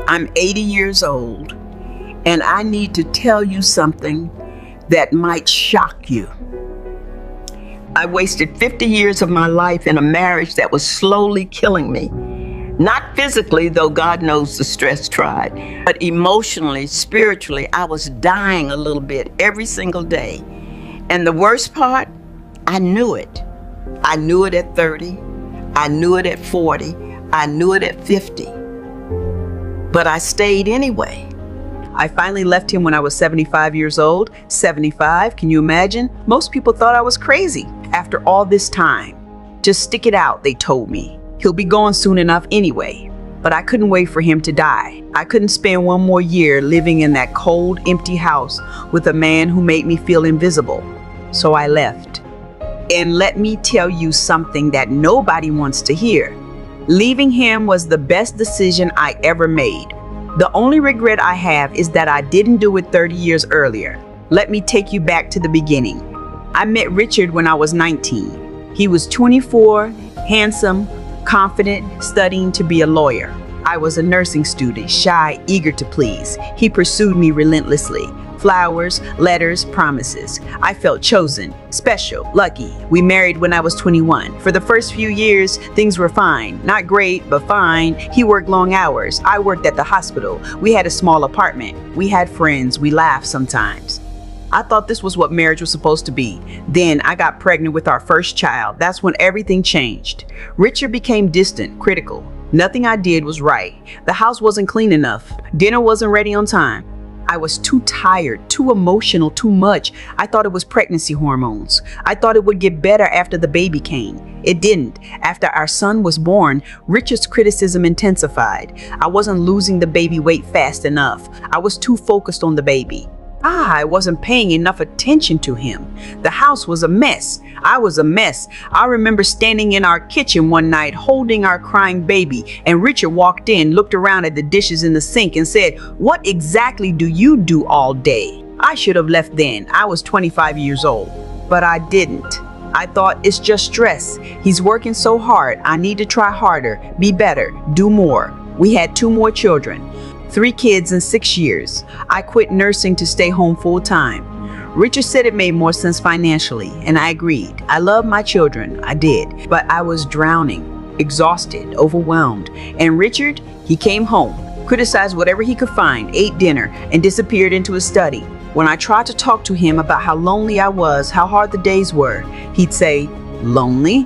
I'm 80 years old, and I need to tell you something that might shock you. I wasted 50 years of my life in a marriage that was slowly killing me. Not physically, though God knows the stress tried, but emotionally, spiritually, I was dying a little bit every single day. And the worst part, I knew it. I knew it at 30. I knew it at 40. I knew it at 50. But I stayed anyway. I finally left him when I was 75 years old. 75, can you imagine? Most people thought I was crazy. After all this time, just stick it out, they told me. He'll be gone soon enough anyway. But I couldn't wait for him to die. I couldn't spend one more year living in that cold, empty house with a man who made me feel invisible. So I left. And let me tell you something that nobody wants to hear. Leaving him was the best decision I ever made. The only regret I have is that I didn't do it 30 years earlier. Let me take you back to the beginning. I met Richard when I was 19. He was 24, handsome, confident, studying to be a lawyer. I was a nursing student, shy, eager to please. He pursued me relentlessly. Flowers, letters, promises. I felt chosen, special, lucky. We married when I was 21. For the first few years, things were fine. Not great, but fine. He worked long hours. I worked at the hospital. We had a small apartment. We had friends. We laughed sometimes. I thought this was what marriage was supposed to be. Then I got pregnant with our first child. That's when everything changed. Richard became distant, critical. Nothing I did was right. The house wasn't clean enough. Dinner wasn't ready on time. I was too tired, too emotional, too much. I thought it was pregnancy hormones. I thought it would get better after the baby came. It didn't. After our son was born, Richard's criticism intensified. I wasn't losing the baby weight fast enough. I was too focused on the baby. I wasn't paying enough attention to him. The house was a mess. I was a mess. I remember standing in our kitchen one night holding our crying baby, and Richard walked in, looked around at the dishes in the sink and said, "What exactly do you do all day?" I should have left then. I was 25 years old, but I didn't. I thought, it's just stress. He's working so hard. I need to try harder, be better, do more. We had 2 more children. 3 kids in 6 years. I quit nursing to stay home full time. Richard said it made more sense financially, and I agreed. I love my children, I did, but I was drowning, exhausted, overwhelmed. And Richard, he came home, criticized whatever he could find, ate dinner, and disappeared into his study. When I tried to talk to him about how lonely I was, how hard the days were, he'd say, "Lonely?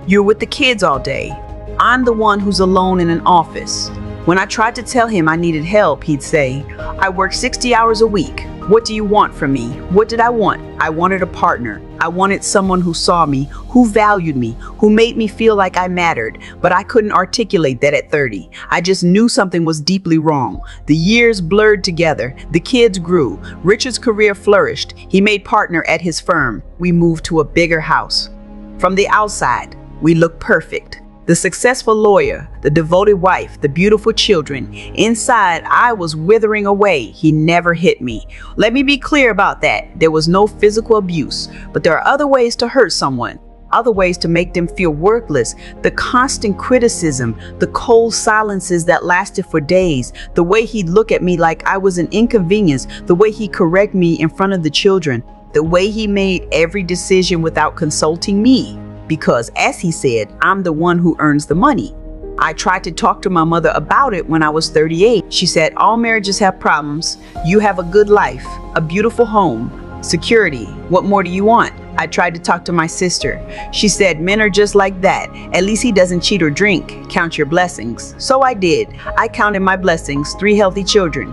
You're with the kids all day. I'm the one who's alone in an office." When I tried to tell him I needed help, he'd say, "I work 60 hours a week. What do you want from me?" What did I want? I wanted a partner. I wanted someone who saw me, who valued me, who made me feel like I mattered. But I couldn't articulate that at 30. I just knew something was deeply wrong. The years blurred together. The kids grew. Richard's career flourished. He made partner at his firm. We moved to a bigger house. From the outside, we looked perfect. The successful lawyer, the devoted wife, the beautiful children. Inside, I was withering away. He never hit me. Let me be clear about that. There was no physical abuse, but there are other ways to hurt someone, other ways to make them feel worthless. The constant criticism, the cold silences that lasted for days, the way he'd look at me like I was an inconvenience, the way he'd correct me in front of the children, the way he made every decision without consulting me. Because, as he said, I'm the one who earns the money. I tried to talk to my mother about it when I was 38. She said, "All marriages have problems. You have a good life, a beautiful home, security. What more do you want?" I tried to talk to my sister. She said, "Men are just like that. At least he doesn't cheat or drink. Count your blessings." So I did. I counted my blessings: 3 healthy children,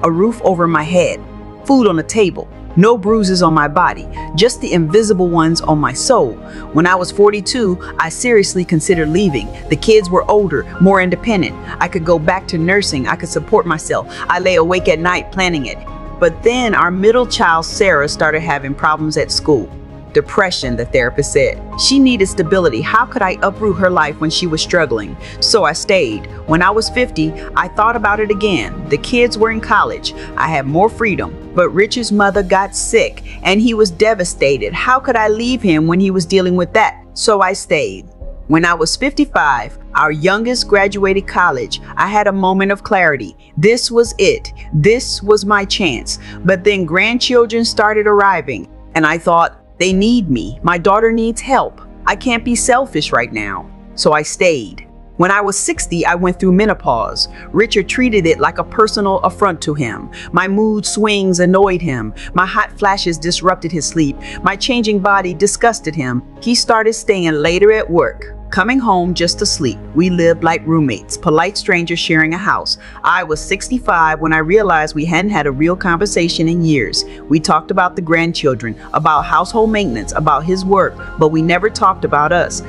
a roof over my head, food on the table, no bruises on my body, just the invisible ones on my soul. When I was 42, I seriously considered leaving. The kids were older, more independent. I could go back to nursing. I could support myself. I lay awake at night planning it. But then our middle child, Sarah, started having problems at school. Depression, the therapist said. She needed stability. How could I uproot her life when she was struggling? So I stayed. When I was 50, I thought about it again. The kids were in college. I had more freedom. But Richard's mother got sick, and he was devastated. How could I leave him when he was dealing with that? So I stayed. When I was 55, Our youngest graduated college. I had a moment of clarity. This was it. This was my chance. But then grandchildren started arriving, and I thought, they need me. My daughter needs help. I can't be selfish right now. So I stayed. When I was 60, I went through menopause. Richard treated it like a personal affront to him. My mood swings annoyed him. My hot flashes disrupted his sleep. My changing body disgusted him. He started staying later at work, coming home just to sleep. We lived like roommates, polite strangers sharing a house. I was 65 when I realized we hadn't had a real conversation in years. We talked about the grandchildren, about household maintenance, about his work, but we never talked about us.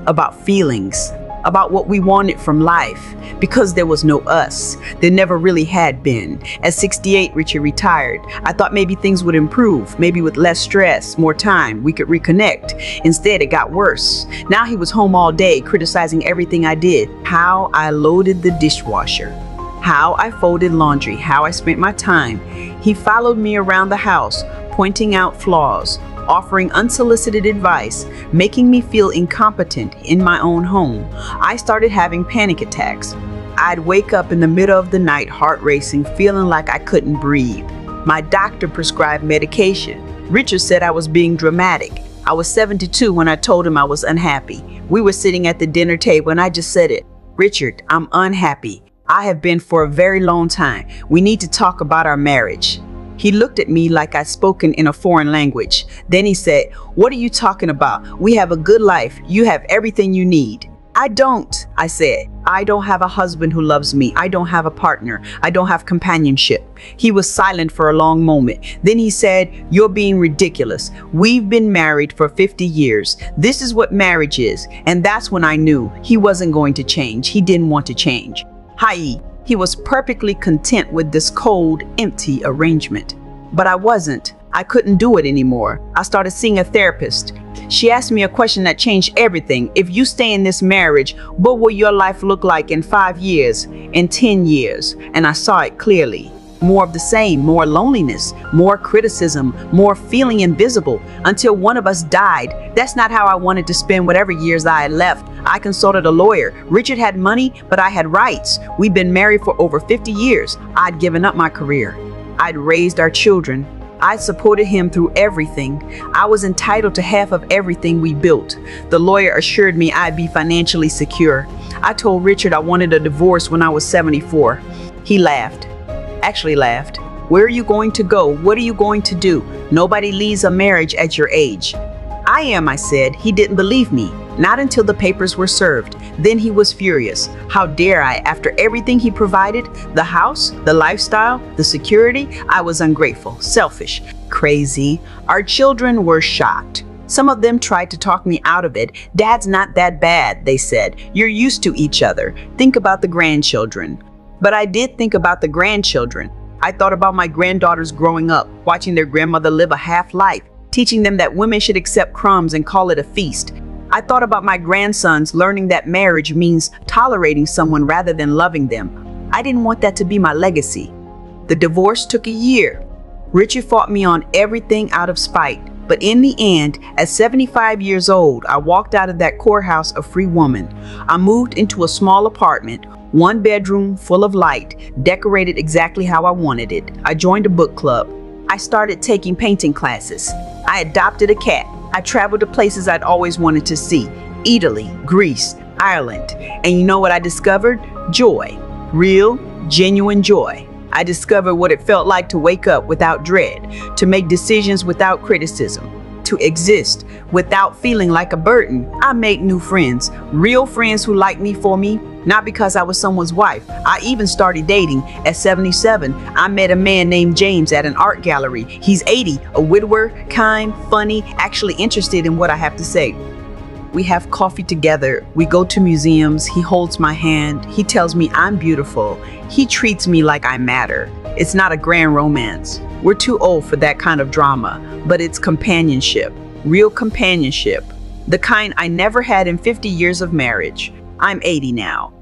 About feelings, about what we wanted from life, because there was no us. There never really had been. At 68, Richard retired. I thought maybe things would improve, maybe with less stress, more time, we could reconnect. Instead, it got worse. Now he was home all day, criticizing everything I did. How I loaded the dishwasher, how I folded laundry, how I spent my time. He followed me around the house, pointing out flaws, offering unsolicited advice, making me feel incompetent in my own home. I started having panic attacks. I'd wake up in the middle of the night, heart racing, feeling like I couldn't breathe. My doctor prescribed medication. Richard said I was being dramatic. I was 72 when I told him I was unhappy. We were sitting at the dinner table and I just said it. Richard, I'm unhappy. I have been for a very long time. We need to talk about our marriage. He looked at me like I'd spoken in a foreign language. Then he said, "What are you talking about? We have a good life. You have everything you need." "I don't," I said. "I don't have a husband who loves me. I don't have a partner. I don't have companionship." He was silent for a long moment. Then he said, "You're being ridiculous. We've been married for 50 years. This is what marriage is." And that's when I knew he wasn't going to change. He didn't want to change. He was perfectly content with this cold, empty arrangement. But I wasn't. I couldn't do it anymore. I started seeing a therapist. She asked me a question that changed everything. If you stay in this marriage, what will your life look like in 5 years, in 10 years? And I saw it clearly. More of the same, more loneliness, more criticism, more feeling invisible until one of us died. That's not how I wanted to spend whatever years I had left. I consulted a lawyer. Richard had money, but I had rights. We'd been married for over 50 years. I'd given up my career. I'd raised our children. I supported him through everything. I was entitled to half of everything we built. The lawyer assured me I'd be financially secure. I told Richard I wanted a divorce when I was 74. He laughed. Actually laughed. "Where are you going to go? What are you going to do? Nobody leaves a marriage at your age." "I am," I said. He didn't believe me. Not until the papers were served. Then he was furious. How dare I, after everything he provided, the house, the lifestyle, the security? I was ungrateful, selfish, crazy. Our children were shocked. Some of them tried to talk me out of it. "Dad's not that bad," they said. "You're used to each other. Think about the grandchildren." But I did think about the grandchildren. I thought about my granddaughters growing up, watching their grandmother live a half life, teaching them that women should accept crumbs and call it a feast. I thought about my grandsons learning that marriage means tolerating someone rather than loving them. I didn't want that to be my legacy. The divorce took a year. Richard fought me on everything out of spite. But in the end, at 75 years old, I walked out of that courthouse a free woman. I moved into a small apartment, 1 bedroom, full of light, decorated exactly how I wanted it. I joined a book club. I started taking painting classes. I adopted a cat. I traveled to places I'd always wanted to see: Italy, Greece, Ireland. And you know what I discovered? Joy. Real, genuine joy. I discovered what it felt like to wake up without dread, to make decisions without criticism, to exist without feeling like a burden. I made new friends, real friends who liked me for me, not because I was someone's wife. I even started dating. At 77, I met a man named James at an art gallery. He's 80, a widower, kind, funny, actually interested in what I have to say. We have coffee together. We go to museums. He holds my hand. He tells me I'm beautiful. He treats me like I matter. It's not a grand romance. We're too old for that kind of drama, but it's companionship, real companionship, the kind I never had in 50 years of marriage. I'm 80 now.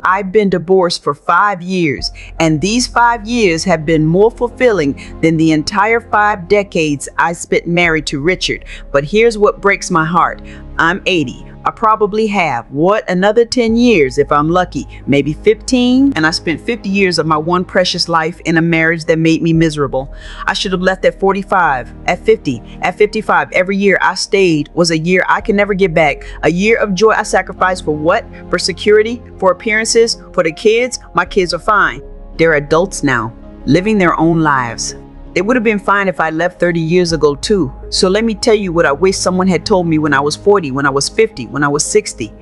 I've been divorced for 5 years, and these 5 years have been more fulfilling than the entire 5 decades I spent married to Richard. But here's what breaks my heart. I'm 80. I probably have. What, another 10 years if I'm lucky, maybe 15? And I spent 50 years of my one precious life in a marriage that made me miserable. I should have left at 45, at 50, at 55. Every year I stayed was a year I can never get back. A year of joy I sacrificed for what? For security, for appearances, for the kids. My kids are fine. They're adults now, living their own lives. It would have been fine if I left 30 years ago too. So let me tell you what I wish someone had told me when I was 40, when I was 50, when I was 60.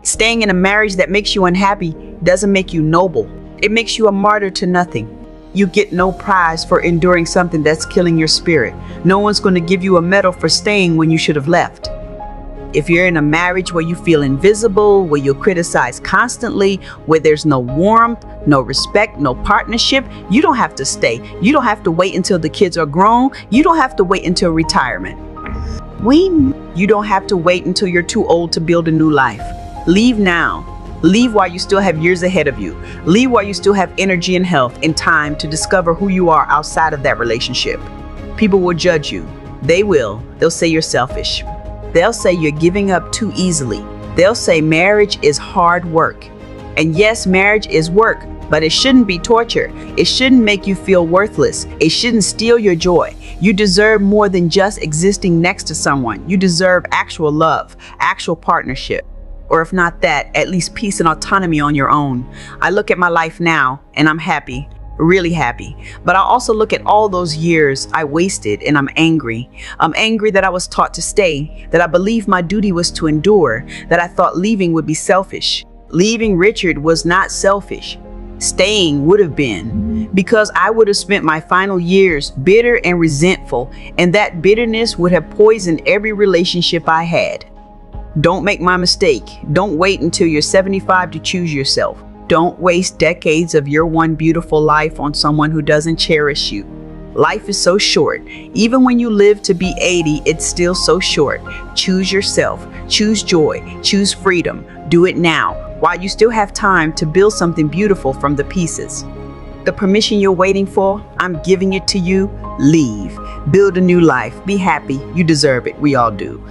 Staying in a marriage that makes you unhappy doesn't make you noble. It makes you a martyr to nothing. You get no prize for enduring something that's killing your spirit. No one's going to give you a medal for staying when you should have left. If you're in a marriage where you feel invisible, where you're criticized constantly, where there's no warmth, no respect, no partnership, you don't have to stay. You don't have to wait until the kids are grown. You don't have to wait until retirement. You don't have to wait until you're too old to build a new life. Leave now. Leave while you still have years ahead of you. Leave while you still have energy and health and time to discover who you are outside of that relationship. People will judge you. They will. They'll say you're selfish. They'll say you're giving up too easily. They'll say marriage is hard work. And yes, marriage is work, but it shouldn't be torture. It shouldn't make you feel worthless. It shouldn't steal your joy. You deserve more than just existing next to someone. You deserve actual love, actual partnership. Or if not that, at least peace and autonomy on your own. I look at my life now and I'm happy. Really happy. But I also look at all those years I wasted and I'm angry. I'm angry that I was taught to stay, that I believed my duty was to endure, that I thought leaving would be selfish. Leaving Richard was not selfish. Staying would have been, because I would have spent my final years bitter and resentful, and that bitterness would have poisoned every relationship I had. Don't make my mistake. Don't wait until you're 75 to choose yourself. Don't waste decades of your one beautiful life on someone who doesn't cherish you. Life is so short. Even when you live to be 80, it's still so short. Choose yourself. Choose joy. Choose freedom. Do it now, while you still have time to build something beautiful from the pieces. The permission you're waiting for, I'm giving it to you. Leave. Build a new life. Be happy. You deserve it. We all do.